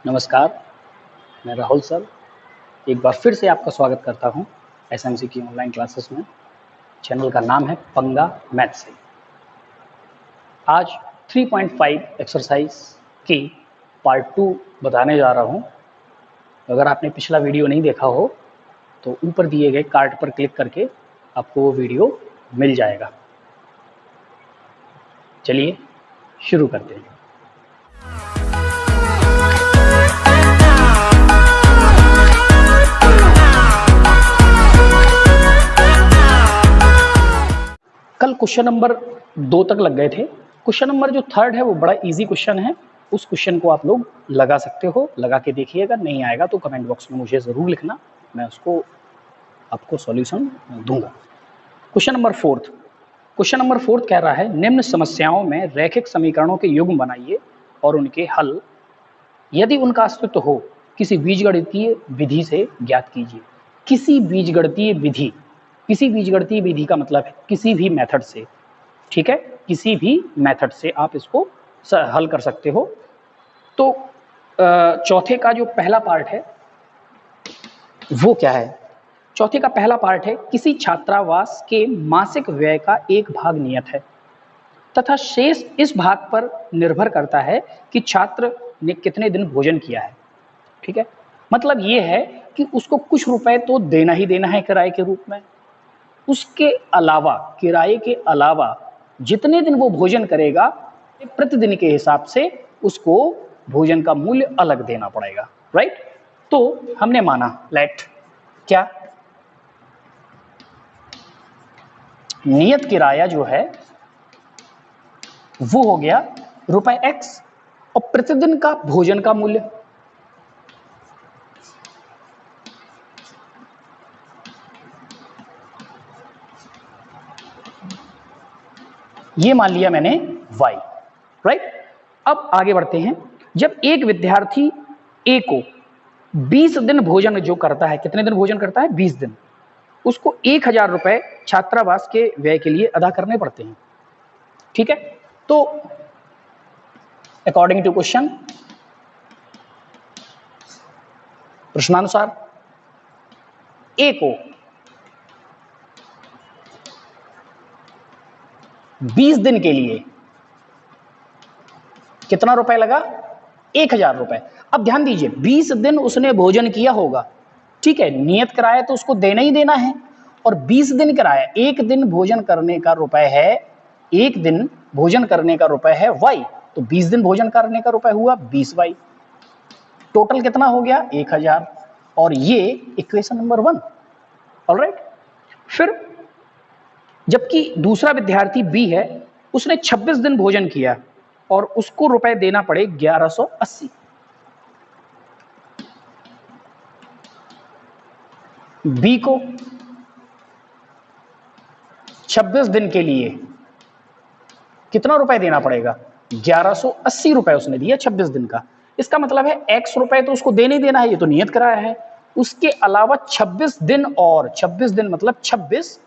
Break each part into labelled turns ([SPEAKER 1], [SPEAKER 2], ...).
[SPEAKER 1] नमस्कार, मैं राहुल सर एक बार फिर से आपका स्वागत करता हूं एसएमसी की ऑनलाइन क्लासेस में। चैनल का नाम है पंगा मैथ से। आज 3.5 एक्सरसाइज की पार्ट 2 बताने जा रहा हूं। अगर आपने पिछला वीडियो नहीं देखा हो तो ऊपर दिए गए कार्ड पर क्लिक करके आपको वो वीडियो मिल जाएगा। चलिए शुरू करते हैं। कल क्वेश्चन नंबर 2 तक लग गए थे। क्वेश्चन नंबर जो 3 है वो बड़ा इजी क्वेश्चन है। उस क्वेश्चन को आप लोग लगा सकते हो, लगा के देखिएगा। नहीं आएगा तो कमेंट बॉक्स में मुझे ज़रूर लिखना, मैं उसको आपको सॉल्यूशन दूंगा। क्वेश्चन नंबर 4 कह रहा है निम्न समस्याओं में रैखिक समीकरणों के युग्म बनाइए और उनके हल यदि उनका अस्तित्व हो किसी बीजगणितीय विधि से ज्ञात कीजिए। किसी बीजगणितीय विधि का मतलब है किसी भी मेथड से, ठीक है, किसी भी मेथड से आप इसको हल कर सकते हो। तो चौथे का जो पहला पार्ट है वो क्या है? चौथे का पहला पार्ट है किसी छात्रावास के मासिक व्यय का एक भाग नियत है तथा शेष इस भाग पर निर्भर करता है कि छात्र ने कितने दिन भोजन किया है। ठीक है, मतलब ये है कि उसको कुछ रुपए तो देना ही देना है किराए के रूप में। उसके अलावा, किराए के अलावा जितने दिन वो भोजन करेगा प्रतिदिन के हिसाब से उसको भोजन का मूल्य अलग देना पड़ेगा। राइट? तो हमने माना लेट क्या नियत किराया जो है वो हो गया रुपए x और प्रतिदिन का भोजन का मूल्य ये मान लिया मैंने y। राइट? अब आगे बढ़ते हैं। जब एक विद्यार्थी a को 20 दिन भोजन जो करता है, कितने दिन भोजन करता है? 20 दिन, उसको 1000 रुपए छात्रावास के व्यय के लिए अदा करने पड़ते हैं। ठीक है, तो अकॉर्डिंग टू क्वेश्चन, प्रश्नानुसार a को 20 दिन के लिए कितना रुपए लगा? 1000 रुपए। अब ध्यान दीजिए 20 दिन उसने भोजन किया होगा, ठीक है, नियत किराया तो उसको देना ही देना है। और 20 दिन किराया, एक दिन भोजन करने का रुपए है, एक दिन भोजन करने का रुपए है y, तो 20 दिन भोजन करने का रुपए हुआ 20y। टोटल कितना हो गया? 1000। और ये इक्वेशन नंबर 1। ऑलराइट, फिर जबकि दूसरा विद्यार्थी बी है, उसने 26 दिन भोजन किया और उसको रुपए देना पड़े 1180। बी को 26 दिन के लिए कितना रुपए देना पड़ेगा? 1180 रुपए उसने दिया 26 दिन का। इसका मतलब है x रुपए तो उसको देने ही देना है, ये तो नियत किराया है। उसके अलावा 26 दिन, और 26 दिन मतलब 26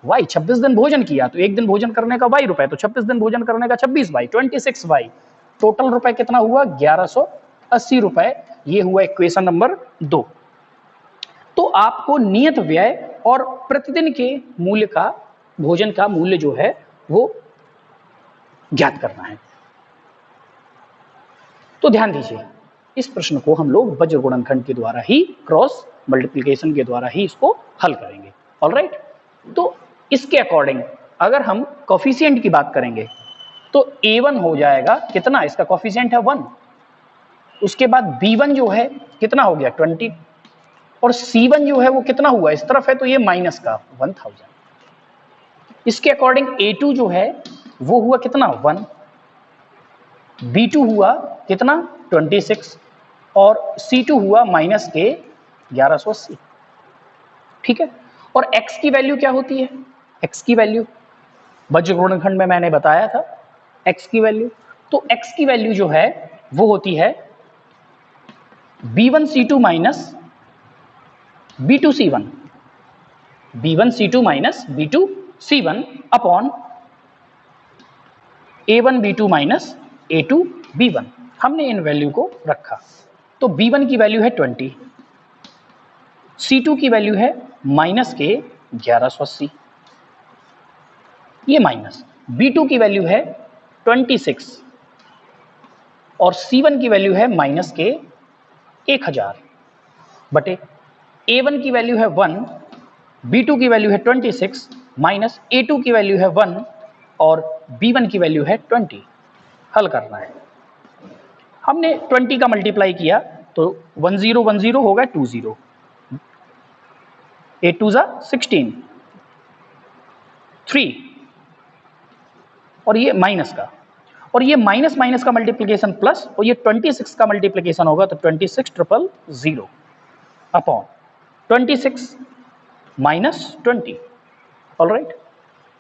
[SPEAKER 1] y, 26 दिन भोजन किया तो एक दिन भोजन करने का y रुपए, तो 26 दिन भोजन करने का 26y, 26y। टोटल रुपए कितना हुआ? 1180 रुपए। ये हुआ इक्वेशन नंबर 2। तो आपको नियत व्यय और प्रतिदिन के मूल्य का, भोजन का मूल्य जो है वो ज्ञात करना है। तो ध्यान दीजिए, इस प्रश्न को हम लोग वज्र गुणनखंड के द्वारा ही, क्रॉस मल्टीप्लिकेशन के द्वारा ही इसको हल करेंगे। ऑलराइट, तो इसके अकॉर्डिंग अगर हम कोफिशिएंट की बात करेंगे तो a1 हो जाएगा कितना? इसका कोफिशिएंट है 1। उसके बाद b1 जो है कितना हो गया? 20। और c1 जो है वो कितना हुआ? इस तरफ है तो ये माइनस का 1000। इसके अकॉर्डिंग a2 जो है वो हुआ कितना? 1। b2 हुआ कितना? 26। और c2 हुआ माइनस के 1180। ठीक है, और x की वैल्यू क्या होती है? x की वैल्यू वज्र गुणनखंड में मैंने बताया था x की वैल्यू। तो x की वैल्यू जो है वो होती है b1c2 minus b2c1, b1c2 minus b2c1 upon a1b2 minus a2b1। हमने इन वैल्यू को रखा। तो B1 की वैल्यू है 20, C2 की वैल्यू है माइनस के 1180, ये माइनस, B2 की वैल्यू है 26 और C1 की वैल्यू है माइनस के 1000 बटे A1 की वैल्यू है 1, B2 की वैल्यू है 26 माइनस A2 की वैल्यू है 1 और B1 की वैल्यू है 20। हल करना है, हमने 20 का मल्टीप्लाई किया तो 1010 होगा 20, 8 2 16, 3 और ये माइनस का, और ये माइनस माइनस का मल्टीप्लिकेशन प्लस, और ये 26 का मल्टीप्लिकेशन होगा तो 26,000 अपॉन 26 माइनस 20। ऑलराइट,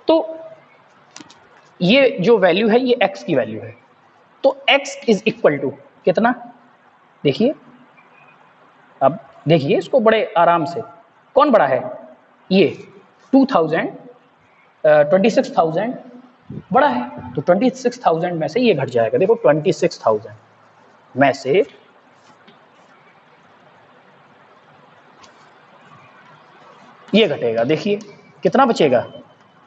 [SPEAKER 1] तो ये जो वैल्यू है ये x की वैल्यू है, तो x इज इक्वल टू कितना, देखिए, अब देखिए इसको बड़े आराम से, कौन बड़ा है, ये 2000 26,000 बड़ा है, तो 26,000 में से ये घट जाएगा, देखो 26,000 में से ये घटेगा, देखिए कितना बचेगा,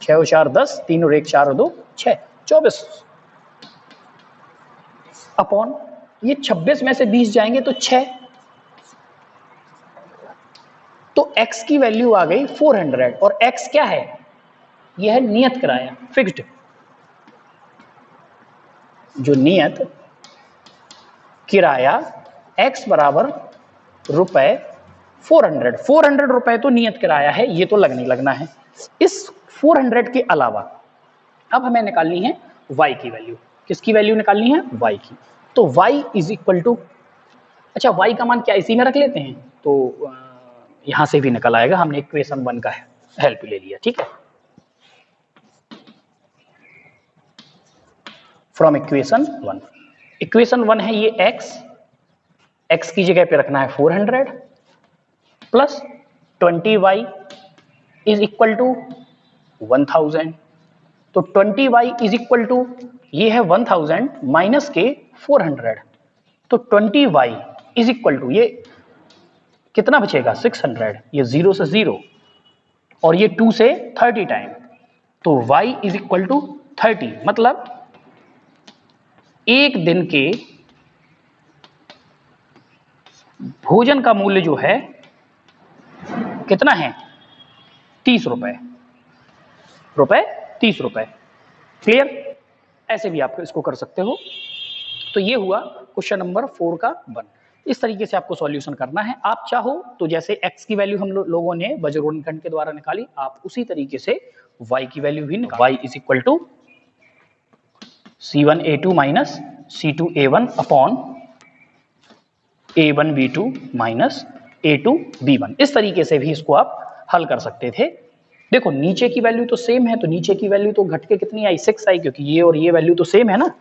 [SPEAKER 1] 6 और 4 10, 3 और 1 4 और 2 6, 24 अपॉन ये 26 में से 20 जाएंगे तो 6, तो x की वैल्यू आ गई 400 और x क्या है, यह है नियत किराया, फिक्स्ड, जो नियत किराया x बराबर रुपए 400 रुपए तो नियत किराया है, ये तो लगनी लगना है। इस 400 के अलावा अब हमें निकालनी है y की वैल्यू, किसकी वैल्यू निकालनी है, y की, तो y इज इक्वल टू, अच्छा y का मान क्या इसी में रख लेते हैं, तो यहां से भी निकल आएगा, हमने इक्वेशन 1 का हेल्प ले लिया, ठीक है, फ्रॉम इक्वेशन 1, इक्वेशन 1 है ये x की जगह पे रखना है 400 plus 20y is equal to 1000, तो 20y इज इक्वल टू ये है 1000 माइनस के 400, तो 20y इज इक्वल टू ये कितना बचेगा 600, ये 0 से 0 और ये 2 से 30 टाइम, तो y इज इक्वल टू 30, मतलब एक दिन के भोजन का मूल्य जो है कितना है 30 रुपए, 30 रुपए, क्लियर, ऐसे भी आप इसको कर सकते हो। तो ये हुआ क्वेश्चन नंबर 4 का 1, इस तरीके से आपको सॉल्यूशन करना है। आप चाहो तो जैसे x की वैल्यू हम लोगों ने वज्रगुणनखंड के द्वारा निकाली, आप उसी तरीके से y की वैल्यू भी निकाल, y is equal to C1A2 minus C2A1 upon A1B2 minus A2B1, इस तरीके से भी इसको आप हल कर सकते थे। देखो नीचे की वैल्यू तो सेम है, तो नीचे की वैल्यू तो घट के कितनी आई 6 आई, क्योंकि ये और ये वैल्यू तो सेम है ना,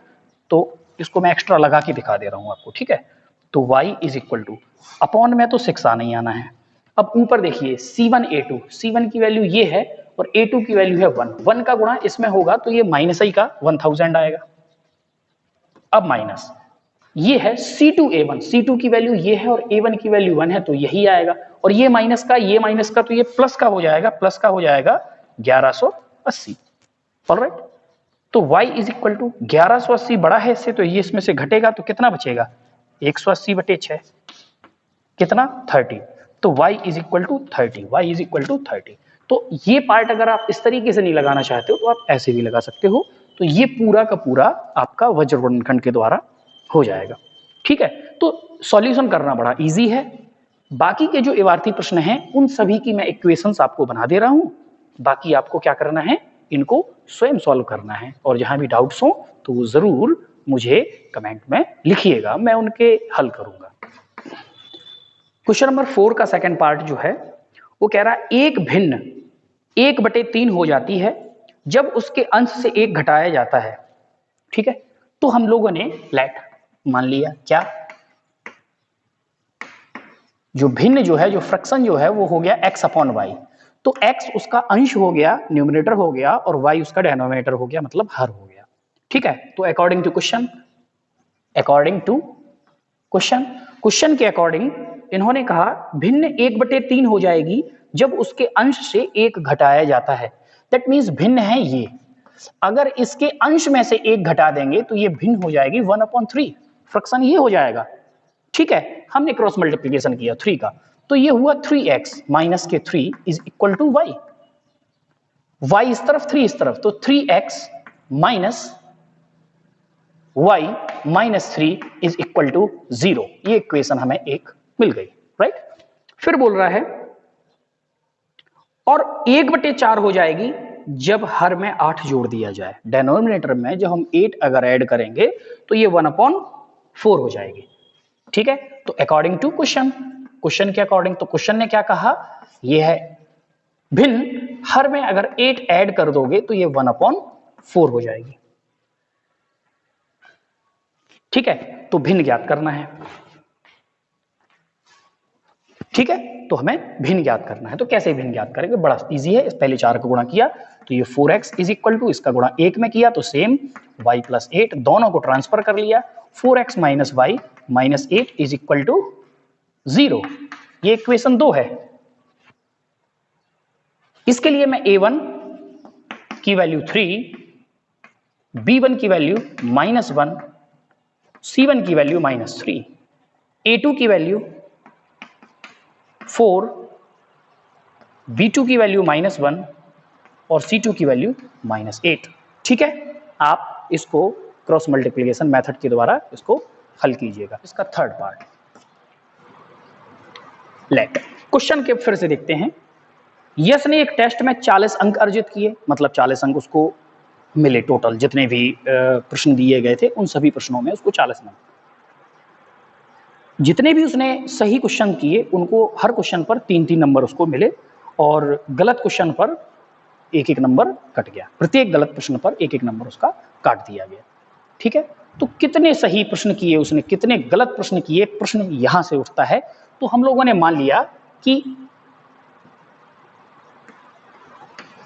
[SPEAKER 1] तो इसको मैं एक्स्ट्रा लगा के दिखा दे रहा हूं आपको, ठीक है, तो y is equal two upon में तो 6 आना ही आना है। अब ऊपर देखिए C1A2, C1 की वैल्यू ये है और A2 की वैल्यू है 1 का गुणा इसमें होगा तो ये माइनस ही का 1000 आएगा। अब माइनस ये है C2A1, C2 की वैल्यू ये है और A1 की वैल्यू 1 है तो यही आएगा, और ये माइनस का तो ये प्लस का हो जाएगा, 1180, ऑलराइट, तो y इज इक्वल टू 1180 बड़ा है इससे, तो ये इसमें से घटेगा तो कितना बचेगा 180 बटे 6, कितना 30, तो y is equal to 30, y is equal to 30। तो ये पार्ट अगर आप इस तरीके से नहीं लगाना चाहते हो तो आप ऐसे भी लगा सकते हो, तो ये पूरा का पूरा आपका वज्रगुणनखंड के द्वारा हो जाएगा, ठीक है। तो सॉल्यूशन करना बड़ा इजी है, बाकी के जो इबारती प्रश्न हैं उन सभी की मैं इक्वेशंस आपको बना दे रहा हूं, बाकी आपको क्या करना है, इनको स्वयं सॉल्व करना है, और जहां भी डाउट्स हो तो वो जरूर मुझे कमेंट में लिखिएगा, मैं उनके हल करूंगा। क्वेश्चन नंबर 4 का सेकंड पार्ट जो है वो कह रहा है एक भिन्न 1/3 हो जाती है जब उसके अंश से 1 घटाया जाता है, ठीक है। तो हम लोगों ने लेट मान लिया क्या, जो भिन्न जो है, जो फ्रैक्शन जो है वो हो गया x अपॉन वाई, तो x उसका अंश हो गया, न्यूमरेटर हो गया, और y उसका डिनोमिनेटर हो गया, मतलब हर हो गया, ठीक है। तो अकॉर्डिंग टू क्वेश्चन क्वेश्चन के अकॉर्डिंग इन्होंने कहा भिन्न 1/3 हो जाएगी जब उसके अंश से 1 घटाया जाता है। दैट मीन्स भिन्न है ये, अगर इसके अंश में से 1 घटा देंगे तो ये भिन्न हो जाएगी 1/3, फ्रैक्शन ये हो जाएगा। ठीक है, हमने क्रॉस मल्टीप्लीकेशन किया 3 का, तो ये हुआ 3x माइनस के 3 is equal to y। y इस तरफ 3 इस तरफ, तो 3x minus y minus 3 is equal to 0। ये इक्वेशन हमें एक मिल गई, राइट। फिर बोल रहा है और 1/4 हो जाएगी जब हर में 8 जोड़ दिया जाए। डिनोमिनेटर में जब हम 8 अगर ऐड करेंगे तो ये 1/4 हो जाएगी। ठीक है, तो अकॉर्डिंग टू क्वेश्चन के अकॉर्डिंग, तो क्वेश्चन ने क्या कहा, ये है भिन्न हर में अगर 8 ऐड कर दोगे तो ये 1/4 हो जाएगी। ठीक है, तो भिन्न ज्ञात करना है। ठीक है, तो हमें भिन्न ज्ञात करना है। तो कैसे भिन्न ज्ञात करेंगे, बड़ा इजी है। पहले 4 का गुणा किया तो ये 4x इज इक्वल टू, इसका गुणा 1 में किया तो सेम y प्लस 8, दोनों को ट्रांसफर कर लिया। 4x minus y minus 8 is equal to 0। ये इक्वेशन 2 है। इसके लिए मैं a1 की वैल्यू 3, b1 की वैल्यू -1, c1 की वैल्यू -3, a2 की वैल्यू 4, b2 की वैल्यू -1 और c2 की वैल्यू -8। ठीक है, आप इसको क्रॉस मल्टीप्लिकेशन मेथड के द्वारा इसको हल कीजिएगा। इसका थर्ड पार्ट लेट क्वेश्चन के फिर से देखते हैं। यश ने एक टेस्ट में 40 अंक अर्जित किए, मतलब 40 अंक उसको मिले टोटल, जितने भी प्रश्न दिए गए थे उन सभी प्रश्नों में उसको 40 नंबर। जितने भी उसने सही क्वेश्चन किए उनको हर क्वेश्चन पर 3-3 नंबर उसको मिले और गलत क्वेश्चन पर 1-1 नंबर कट गया। प्रत्येक गलत प्रश्न पर 1-1 नंबर उसका काट दिया गया। ठीक है, तो कितने सही प्रश्न किए उसने, कितने गलत प्रश्न किए, प्रश्न यहां से उठता है। तो हम लोगों ने मान लिया कि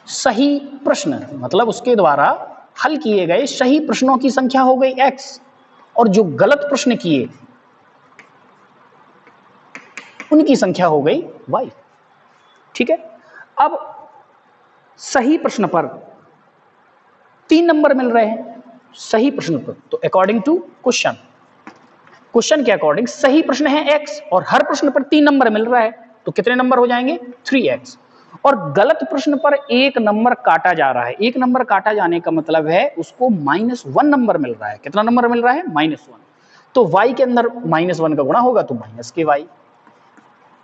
[SPEAKER 1] सही प्रश्न मतलब उसके द्वारा हल किए गए सही प्रश्नों की संख्या हो गई x, और जो गलत प्रश्न किए उनकी संख्या हो गई y। ठीक है, अब सही प्रश्न पर 3 नंबर मिल रहे हैं, सही प्रश्न पर, तो अकॉर्डिंग टू क्वेश्चन के अकॉर्डिंग सही प्रश्न है x और हर प्रश्न पर 3 नंबर मिल रहा है, तो कितने नंबर हो जाएंगे 3x। और गलत प्रश्न पर 1 नंबर काटा जा रहा है। 1 नंबर काटा जाने का मतलब है उसको -1 नंबर मिल रहा है। कितना नंबर मिल रहा है -1, तो y के अंदर -1 का गुणा होगा तो माइनस के y।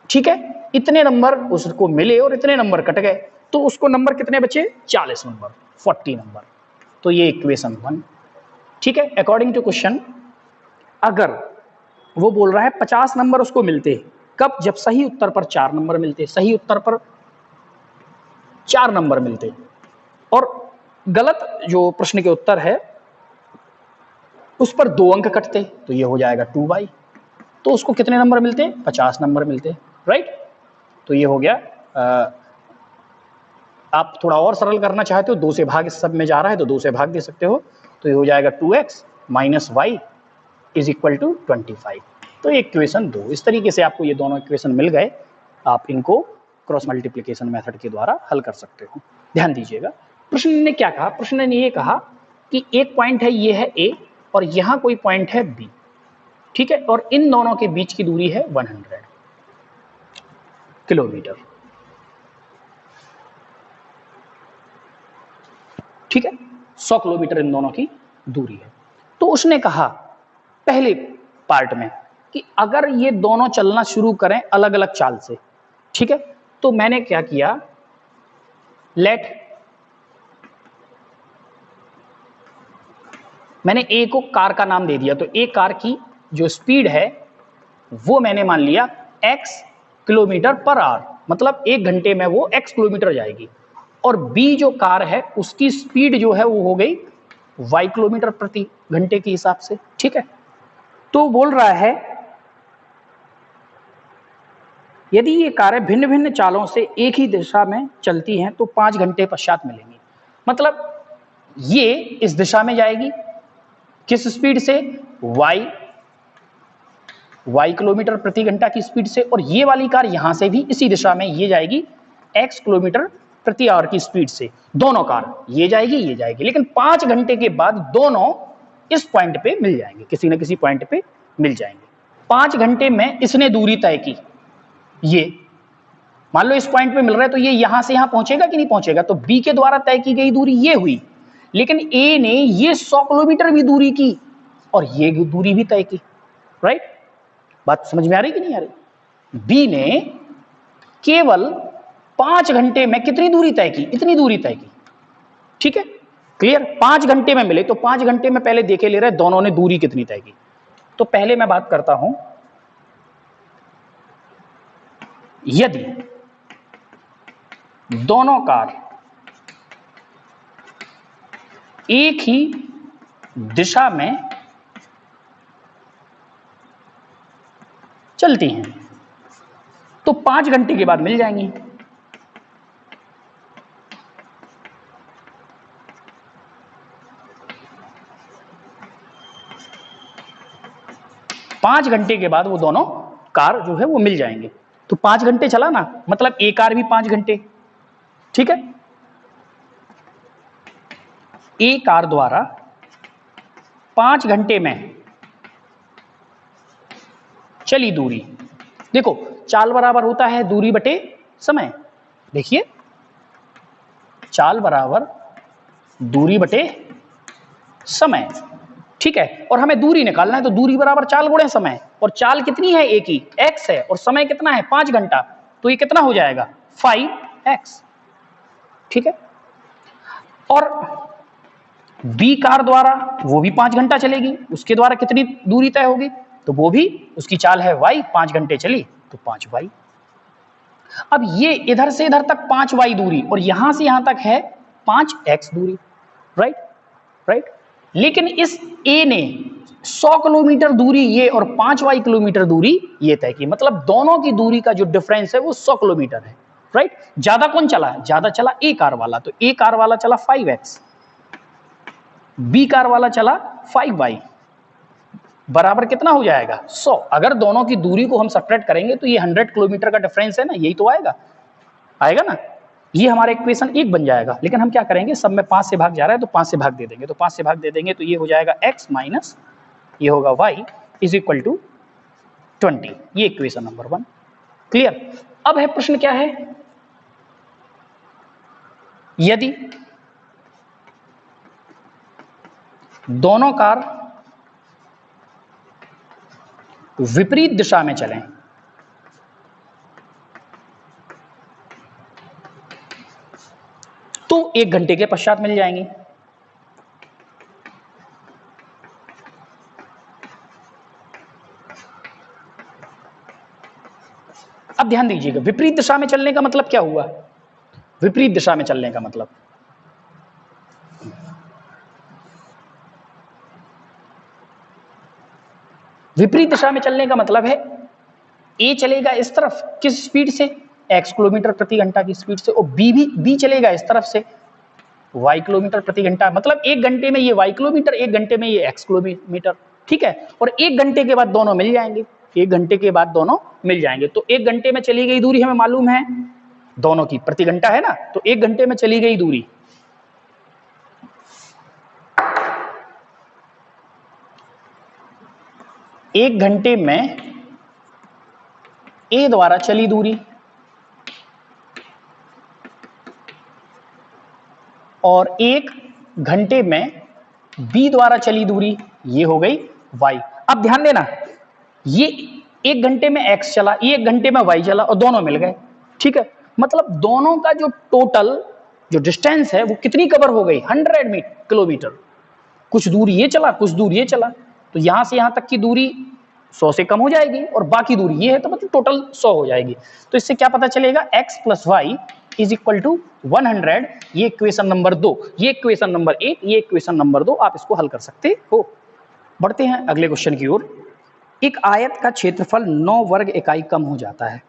[SPEAKER 1] ठीक है, इतने नंबर उसको मिले और इतने नंबर कट गए, तो उसको नंबर कितने बचे 40 नंबर, 40 नंबर। तो ये इक्वेशन 1। ठीक है, अकॉर्डिंग टू क्वेश्चन अगर वो बोल रहा है 50 नंबर उसको मिलते, कब, जब सही उत्तर पर 4 नंबर मिलते, सही उत्तर पर 4 नंबर मिलते और गलत जो प्रश्न के उत्तर है उस पर 2 अंक कटते, तो ये हो जाएगा 2y। तो उसको कितने नंबर मिलते, 50 नंबर मिलते, राइट। तो ये हो गया। आप थोड़ा और सरल करना चाहते हो, 2 से भाग इस सब में जा रहा है तो 2 से भाग दे सकते हो, तो ये हो जाएगा 2x minus y is equal to 25। तो इक्वेशन 2। इस तरीके से आपको ये दोनों इक्वेशन मिल गए, आप इनको क्रॉस मल्टीप्लिकेशन मेथड के द्वारा हल कर सकते हो। ध्यान दीजिएगा, प्रश्न ने क्या कहा, प्रश्न ने ये कहा कि एक पॉइंट है, ये है a और यहां कोई पॉइंट है b। ठीक है, और इन दोनों के बीच की दूरी है 100 किलोमीटर। ठीक है, 100 किलोमीटर इन दोनों की दूरी है। तो उसने कहा पहले पार्ट में कि अगर ये दोनों चलना शुरू करें अलग अलग चाल से, ठीक है, तो मैंने क्या किया, मैंने ए को कार का नाम दे दिया, तो ए कार की जो स्पीड है वो मैंने मान लिया x किलोमीटर पर आवर, मतलब 1 घंटे में वो x किलोमीटर जाएगी। और b जो कार है उसकी स्पीड जो है वो हो गई y किलोमीटर प्रति घंटे के हिसाब से। ठीक है, तो बोल रहा है यदि ये कारें भिन्न भिन्न चालों से एक ही दिशा में चलती हैं तो 5 घंटे पश्चात मिलेंगी। मतलब ये इस दिशा में जाएगी किस स्पीड से, y y किलोमीटर प्रति घंटा की स्पीड से, और ये वाली कार यहां से भी इसी दिशा में ये जाएगी x किलोमीटर प्रति आवर की स्पीड से। दोनों कार ये जाएगी, लेकिन 5 घंटे के बाद दोनों इस पॉइंट पे मिल जाएंगे, किसी न किसी पॉइंट पे मिल जाएंगे। 5 घंटे में इसने दूरी तय की, ये मान लो इस पॉइंट पे मिल रहा है, तो ये यहां से यहां पहुंचेगा कि नहीं पहुंचेगा? तो b के द्वारा तय की गई दूरी ये हुई, लेकिन a ने ये 100 किलोमीटर भी दूरी की और ये दूरी भी तय की, राइट? बात समझ में आ रही कि नहीं आ रही? b ने केवल 5 घंटे में कितनी दूरी तय की? इतनी दूरी तय की, ठीक है, क्लियर? 5 घंटे में मिले, तो 5 घंटे में पहले देखे ले रहे दोनों ने दूरी कितनी तय की। तो पहले मैं बात करता हूं, यदि दोनों कार एक ही दिशा में चलती हैं तो 5 घंटे के बाद मिल जाएंगी। पांच घंटे के बाद वो दोनों कार जो है वो मिल जाएंगे। तो 5 घंटे चला ना, मतलब एक कार भी 5 घंटे, ठीक है। एक कार द्वारा 5 घंटे में चली दूरी, देखो चाल बराबर होता है दूरी बटे समय। देखिए चाल बराबर दूरी बटे समय, ठीक है। और हमें दूरी निकालना है, तो दूरी बराबर चाल गुणे समय, और चाल कितनी है? एक ही, x है, और समय कितना है? 5 घंटा। तो ये कितना हो जाएगा? 5x, ठीक है। और b कार द्वारा वो भी 5 घंटा चलेगी, उसके द्वारा कितनी दूरी तय होगी? तो वो भी, उसकी चाल है y, 5 घंटे चली तो 5y। अब ये इधर से इधर तक 5y दूरी, और यहां से यहां तक है 5x दूरी, राइट राइट। लेकिन इस a ने 100 किलोमीटर दूरी ये और 5y किलोमीटर दूरी ये तय की, मतलब दोनों की दूरी का जो डिफरेंस है वो 100 किलोमीटर है, राइट। ज्यादा कौन चला? ज्यादा चला a कार वाला, तो a कार वाला चला 5x, b कार वाला चला 5y, बराबर कितना हो जाएगा? 100। अगर दोनों की दूरी को हम सब्ट्रैक्ट करेंगे तो ये 100 किलोमीटर का डिफरेंस है ना, यही तो आएगा, आएगा ना। ये हमारा इक्वेशन 1 बन जाएगा। लेकिन हम क्या करेंगे, सब में 5 से भाग जा रहा है तो 5 से भाग दे देंगे, तो 5 से भाग दे देंगे तो ये हो जाएगा x माइनस ये होगा y इज इक्वल टू 20। ये इक्वेशन नंबर 1, क्लियर। अब है प्रश्न क्या है, यदि दोनों कार विपरीत दिशा में चलें तो 1 घंटे के पश्चात मिल जाएंगी। अब ध्यान दीजिएगा, विपरीत दिशा में चलने का मतलब क्या हुआ? विपरीत दिशा में चलने का मतलब, विपरीत दिशा में चलने का मतलब है A चलेगा इस तरफ किस स्पीड से? x किलोमीटर प्रति घंटा की स्पीड से, और B चलेगा इस तरफ से y किलोमीटर प्रति घंटा। मतलब 1 घंटे में ये y किलोमीटर, 1 घंटे में ये x किलोमीटर, ठीक है। और 1 घंटे के बाद दोनों मिल जाएंगे, 1 घंटे के बाद दोनों मिल जाएंगे। तो 1 घंटे में चली गई दूरी हमें मालूम है दोनों की, प्रति घंटा है ना, तो 1 घंटे में चली गई दूरी, एक घंटे में A द्वारा चली दूरी और 1 घंटे में B द्वारा चली दूरी, ये हो गई y। अब ध्यान देना, ये 1 घंटे में x चला, ये 1 घंटे में y चला, और दोनों मिल गए, ठीक है। मतलब दोनों का जो टोटल जो डिस्टेंस है वो कितनी कवर हो गई? 100 किलोमीटर। कुछ दूर ये चला, कुछ दूर ये चला, तो यहां से यहां तक की दूरी 100 से कम हो जाएगी, और बाकी दूरी ये है, तो मतलब टोटल 100 हो जाएगी। तो इससे क्या पता चलेगा? x plus Y is equal to 100। ये इक्वेशन नंबर 2, ये इक्वेशन नंबर 1, ये इक्वेशन नंबर 2, आप इसको हल कर सकते हो। बढ़ते हैं अगले क्वेश्चन की ओर। एक आयत का क्षेत्रफल 9 वर्ग इकाई कम हो जाता है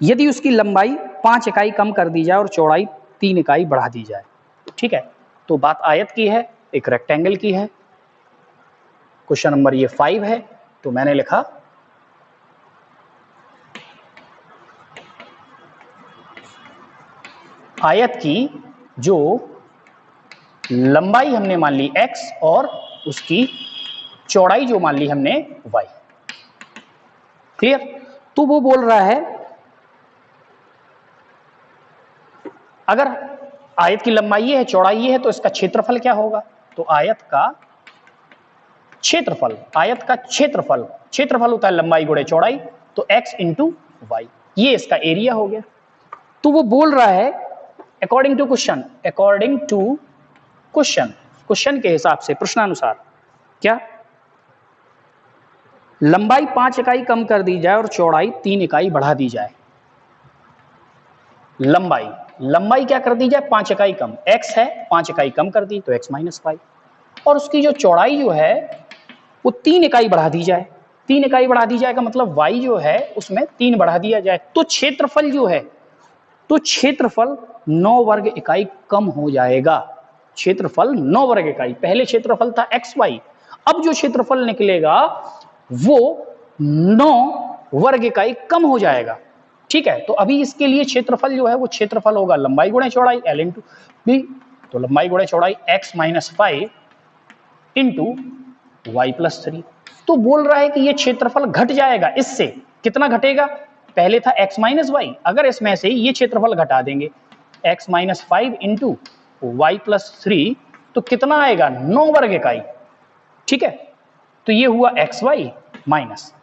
[SPEAKER 1] यदि उसकी लंबाई 5 इकाई कम कर दी जाए और चौड़ाई 3 इकाई बढ़ा दी जाए, ठीक है। तो बात आयत की है, एक रेक्टेंगल की है। क्वेश्चन नंबर ये 5 है। तो मैंने लिखा आयत की जो लंबाई हमने मान ली x और उसकी चौड़ाई जो मान ली हमने y। क्लियर? तो वो बोल रहा है अगर आयत की लंबाई ये है, चौड़ाई ये है, तो इसका क्षेत्रफल क्या होगा? तो आयत का क्षेत्रफल, आयत का क्षेत्रफल, क्षेत्रफल होता है लंबाई गुणे चौड़ाई, तो x इंटू वाई, ये इसका एरिया हो गया। तो वो बोल रहा है according to question, according to question, question के हिसाब से, प्रश्नानुसार, क्या लंबाई 5 इकाई कम कर दी जाए और चौड़ाई 3 इकाई बढ़ा दी जाए। लंबाई, लंबाई क्या कर दी जाए? 5 इकाई कम, x है 5 इकाई कम कर दी तो x माइनस वाई, और उसकी जो चौड़ाई जो है वो 3 इकाई बढ़ा दी जाए। 3 इकाई बढ़ा दी जाए का मतलब y जो है उसमें 3 बढ़ा दिया जाए, तो क्षेत्रफल जो है, तो क्षेत्रफल 9 वर्ग इकाई कम हो जाएगा। क्षेत्रफल 9 वर्ग इकाई, पहले क्षेत्रफल था xy, अब जो क्षेत्रफल निकलेगा वो 9 वर्ग इकाई कम हो जाएगा। ठीक है, तो अभी इसके लिए क्षेत्रफल जो है वो क्षेत्रफल होगा लंबाई गुणे चौड़ाई l इंटू बी, तो लंबाई गुणे चौड़ाई x minus 5 into Y plus 3। तो बोल रहा है कि ये क्षेत्रफल घट जाएगा इससे, कितना घटेगा? पहले था x माइनस वाई, अगर इसमें से ये क्षेत्रफल घटा देंगे x minus 5 into Y plus 3, तो कितना आएगा? 9 वर्ग इकाई। ठीक है, तो ये हुआ एक्स वाई माइनस,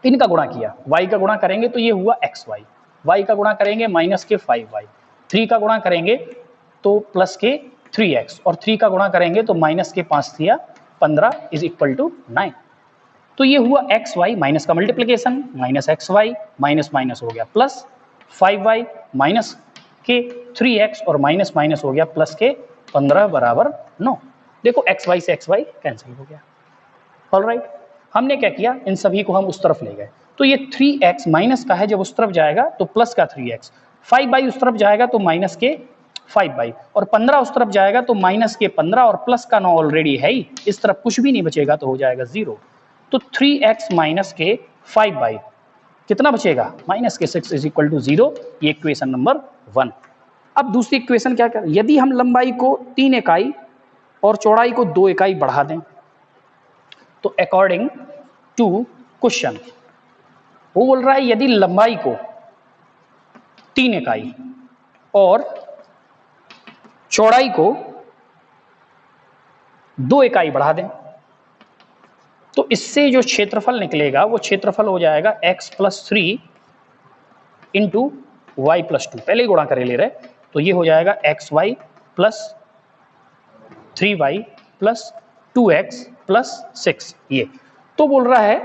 [SPEAKER 1] इनका गुणा किया, y का गुणा करेंगे तो ये हुआ एक्स वाई, y का गुणा करेंगे माइनस के 5y, 3 का गुणा करेंगे तो प्लस के 3x, और 3 का गुणा करेंगे तो माइनस के 5 दिया 15 इज इक्वल टू 9। तो ये हुआ एक्स वाई माइनस का multiplication, minus X Y minus minus हो गया प्लस 5y माइनस के 3x और माइनस माइनस हो गया प्लस के 15 बराबर 9। देखो एक्स वाई से एक्स वाई कैंसिल हो गया। ऑलराइट, हमने क्या किया, इन सभी को हम उस तरफ ले गए, तो ये 3x माइनस का है, जब उस तरफ जाएगा तो प्लस का 3x, 5y उस तरफ जाएगा तो माइनस के 5y, और 15 उस तरफ जाएगा तो माइनस के 15 और प्लस का 9 ऑलरेडी है ही, इस तरफ कुछ भी नहीं बचेगा तो हो जाएगा 0। तो 3x माइनस के 5y कितना बचेगा? माइनस के 6 इज इक्वल टू 0। ये इक्वेशन नंबर 1। अब दूसरी इक्वेशन क्या कर, यदि हम लंबाई को 3 इकाई और चौड़ाई को 2 इकाई बढ़ा दें, तो अकॉर्डिंग टू क्वेश्चन वो बोल रहा है यदि लंबाई को 3 इकाई और चौड़ाई को 2 इकाई बढ़ा दें, तो इससे जो क्षेत्रफल निकलेगा वो क्षेत्रफल हो जाएगा x plus 3 into Y plus 2, पहले ही गुणा करे ले रहे, तो ये हो जाएगा X Y plus 3y plus 2x plus 6। ये तो बोल रहा है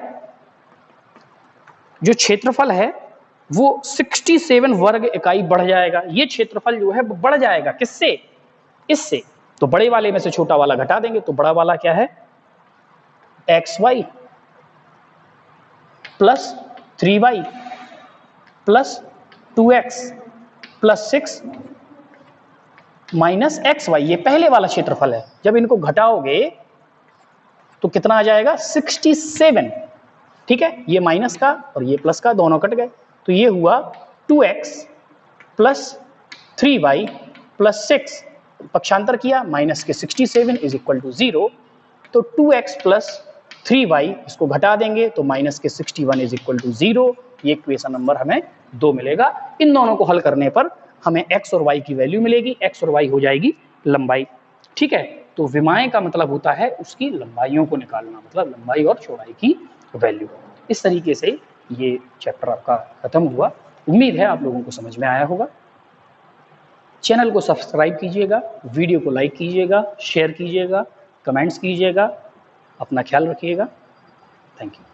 [SPEAKER 1] जो क्षेत्रफल है वो 67 वर्ग इकाई बढ़ जाएगा। ये क्षेत्रफल जो है वो बढ़ जाएगा, किससे? इससे। तो बड़े वाले में से छोटा वाला घटा देंगे, तो बड़ा वाला क्या है? X Y plus 3y plus 2x plus 6 minus X Y, ये पहले वाला क्षेत्रफल है। जब इनको घटाओगे तो कितना आ जाएगा? 67। ठीक है, ये माइनस का और ये प्लस का दोनों कट गए, तो ये हुआ 2x प्लस 3y प्लस 6, पक्षांतर किया माइनस के 67 इज इक्वल टू 0। तो 2x प्लस 3y इसको घटा देंगे तो माइनस के 61 इज इक्वल टू 0। ये इक्वेशन नंबर हमें 2 मिलेगा। इन दोनों को हल करने पर हमें x और y की वैल्यू मिलेगी, x और y हो जाएगी लंबाई। ठीक है, तो विमाएं का मतलब होता है उसकी लंबाइयों को निकालना, मतलब लंबाई और चौड़ाई की वैल्यू। इस तरीके से ये चैप्टर आपका खत्म हुआ। उम्मीद है आप लोगों को समझ में आया होगा। चैनल को सब्सक्राइब कीजिएगा, वीडियो को लाइक कीजिएगा, शेयर कीजिएगा, कमेंट्स कीजिएगा। अपना ख्याल रखिएगा। Thank you.